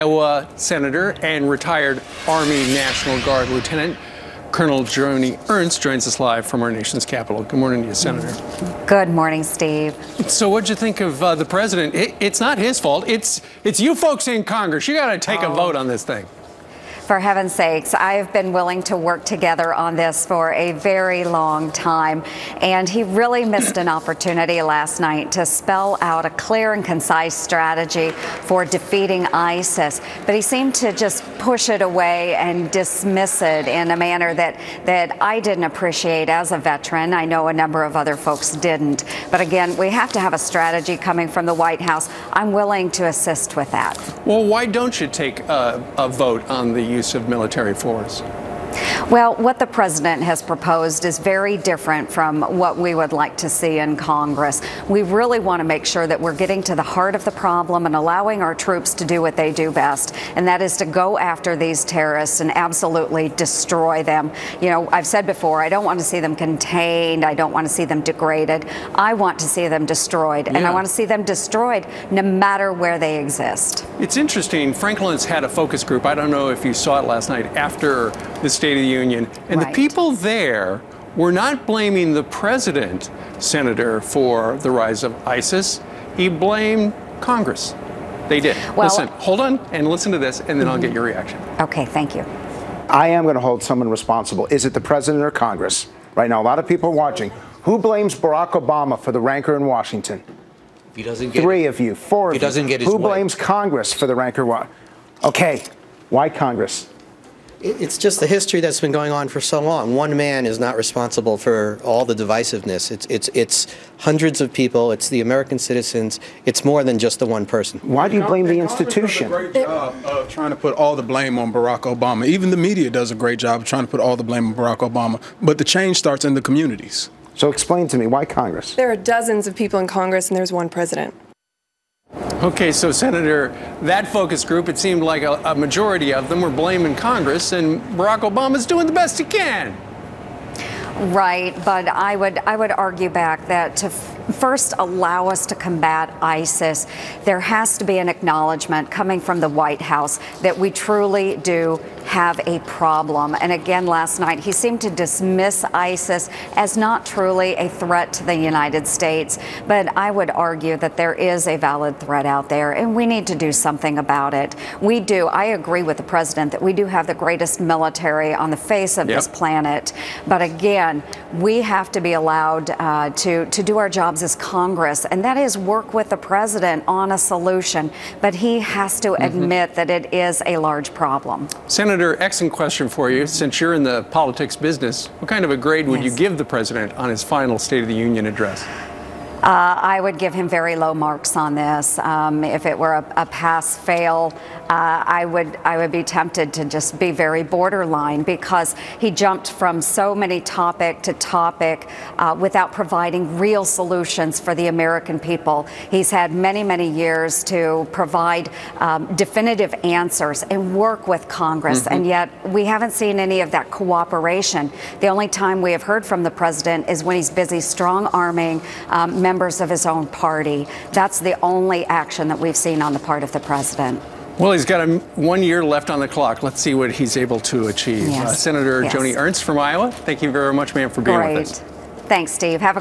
Iowa Senator and retired Army National Guard Lieutenant Colonel Ernst joins us live from our nation's capital. Good morning to you, Senator. Good morning, Steve. So what'd you think of the president? It's not his fault. It's you folks in Congress. You got to take a vote on this thing. For heaven's sakes, I've been willing to work together on this for a very long time, and he really missed an opportunity last night to spell out a clear and concise strategy for defeating ISIS, but he seemed to just push it away and dismiss it in a manner that I didn't appreciate as a veteran. I know a number of other folks didn't, but again, we have to have a strategy coming from the White House. I'm willing to assist with that. Well, why don't you take a vote on the use of military force? Well, what the president has proposed is very different from what we would like to see in Congress. We really want to make sure that we're getting to the heart of the problem and allowing our troops to do what they do best, and that is to go after these terrorists and absolutely destroy them. You know, I've said before, I don't want to see them contained. I don't want to see them degraded. I want to see them destroyed, and I want to see them destroyed no matter where they exist. It's interesting. Franklin's had a focus group. I don't know if you saw it last night after the State of the Union, and the people there were not blaming the president, Senator, for the rise of ISIS. He blamed Congress. They did. Well, listen, hold on and listen to this, and then I'll get your reaction. Okay, thank you. I am going to hold someone responsible. Is it the president or Congress? Right now, a lot of people are watching. Who blames Barack Obama for the rancor in Washington? If he doesn't get Three of you, four of you. Who blames Congress for the rancor? Okay, why Congress? It's just the history that's been going on for so long. One man is not responsible for all the divisiveness. It's hundreds of people. It's the American citizens. It's more than just the one person. Why do you blame the institution? Congress does a great job of trying to put all the blame on Barack Obama. Even the media does a great job of trying to put all the blame on Barack Obama. But the change starts in the communities. So explain to me, why Congress? There are dozens of people in Congress, and there's one president. Okay, so Senator, that focus group, it seemed like a majority of them were blaming Congress, and Barack Obama's doing the best he can. Right, but I would argue back that to first allow us to combat ISIS, there has to be an acknowledgement coming from the White House that we truly do have a problem. And again, last night, he seemed to dismiss ISIS as not truly a threat to the United States. But I would argue that there is a valid threat out there, and we need to do something about it. We do. I agree with the president that we do have the greatest military on the face of this planet. But again, we have to be allowed to do our jobs as Congress, and that is work with the president on a solution. But he has to admit that it is a large problem. Senator, excellent question for you. Since you're in the politics business, what kind of a grade would you give the president on his final State of the Union address? I would give him very low marks on this. If it were a pass-fail, I would be tempted to just be very borderline, because he jumped from so many topic to topic without providing real solutions for the American people. He's had many, many years to provide definitive answers and work with Congress, and yet we haven't seen any of that cooperation. The only time we have heard from the president is when he's busy strong-arming members of his own party. That's the only action that we've seen on the part of the president. Well, he's got 1 year left on the clock. Let's see what he's able to achieve. Senator Joni Ernst from Iowa, thank you very much, ma'am, for being with us. Thanks, Steve. Have a